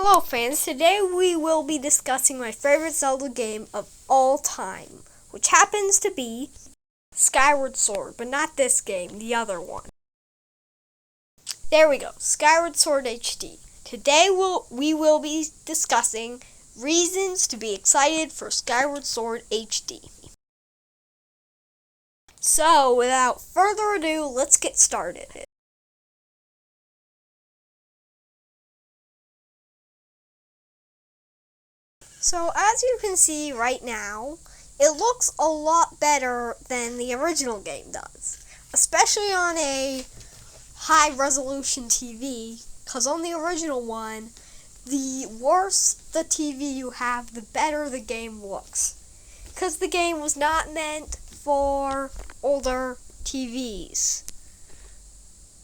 Hello fans, today we will be discussing my favorite Zelda game of all time, which happens to be Skyward Sword, but not this game, the other one. There we go, Skyward Sword HD. Today we will be discussing reasons to be excited for Skyward Sword HD. So, without further ado, let's get started. So as you can see right now, it looks a lot better than the original game does, especially on a high resolution TV, because on the original one, the worse the TV you have, the better the game looks, because the game was not meant for older TVs.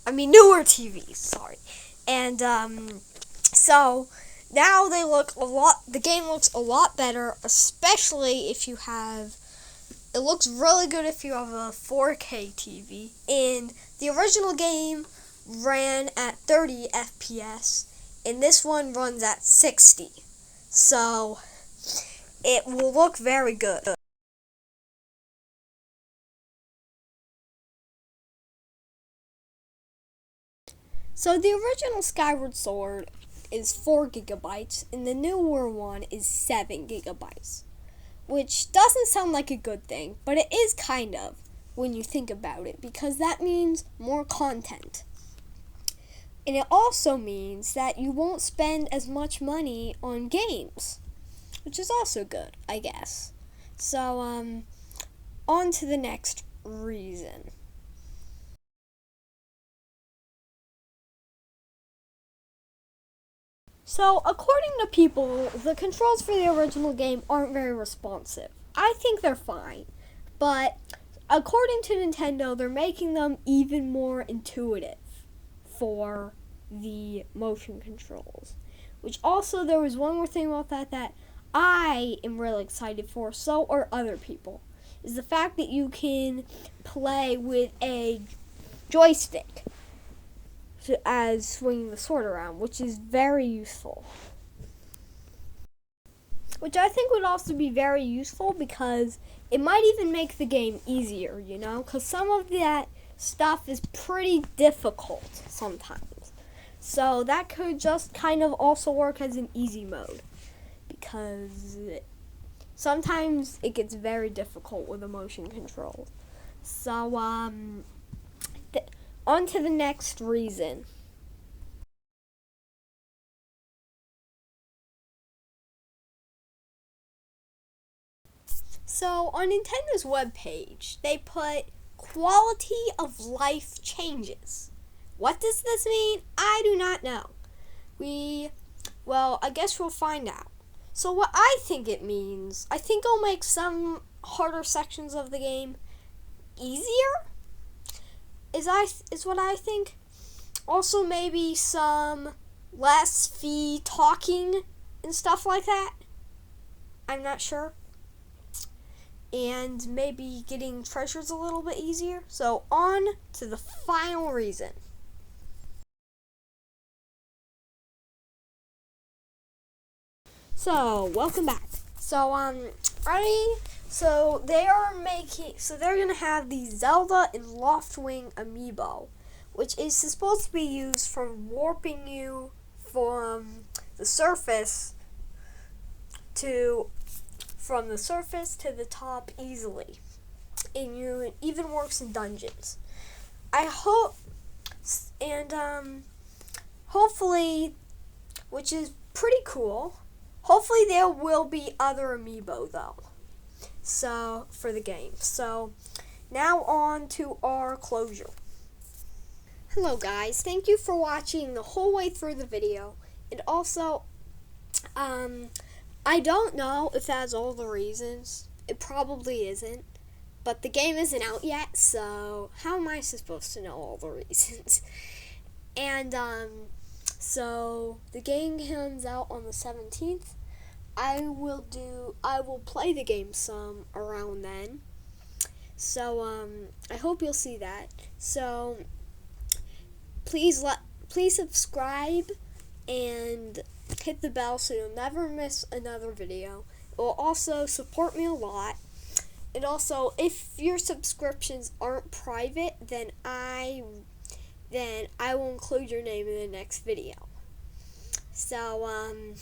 Newer TVs, sorry. And so now the game looks a lot better, especially if you have, it looks really good if you have a 4K TV. And the original game ran at 30 FPS, and this one runs at 60. So it will look very good. So the original Skyward Sword is 4 gigabytes, and the newer one is 7 gigabytes, which doesn't sound like a good thing, but it is kind of when you think about it, because that means more content. And it also means that you won't spend as much money on games, which is also good, I guess. So, on to the next reason. So, according to people, the controls for the original game aren't very responsive. I think they're fine, but according to Nintendo, they're making them even more intuitive for the motion controls. Which also, there was one more thing about that I am really excited for, so are other people, is the fact that you can play with a joystick as swinging the sword around, which is very useful. Which I think would also be very useful because it might even make the game easier, because some of that stuff is pretty difficult sometimes. So that could just kind of also work as an easy mode, because sometimes it gets very difficult with the motion controls. So, on to the next reason. So, on Nintendo's webpage, they put quality of life changes. What does this mean? I do not know. I guess we'll find out. So what I think it means, I think it'll make some harder sections of the game easier, is what I think. Also maybe some less fee talking and stuff like that. I'm not sure. And maybe getting treasures a little bit easier. So on to the final reason. So, welcome back. So, ready? So they're gonna have the Zelda and Loftwing amiibo, which is supposed to be used for warping you from the surface to the top easily. And it even works in dungeons. I hope, and hopefully, which is pretty cool. Hopefully there will be other amiibo though, so for the game. So now on to our closure. Hello guys, thank you for watching the whole way through the video. And also, I don't know if that's all the reasons. It probably isn't, but the game isn't out yet, so how am I supposed to know all the reasons? And so the game comes out on the 17th. I will play the game some around then. So I hope you'll see that. So please subscribe and hit the bell so you'll never miss another video. It will also support me a lot. And also, if your subscriptions aren't private, then I will include your name in the next video. So,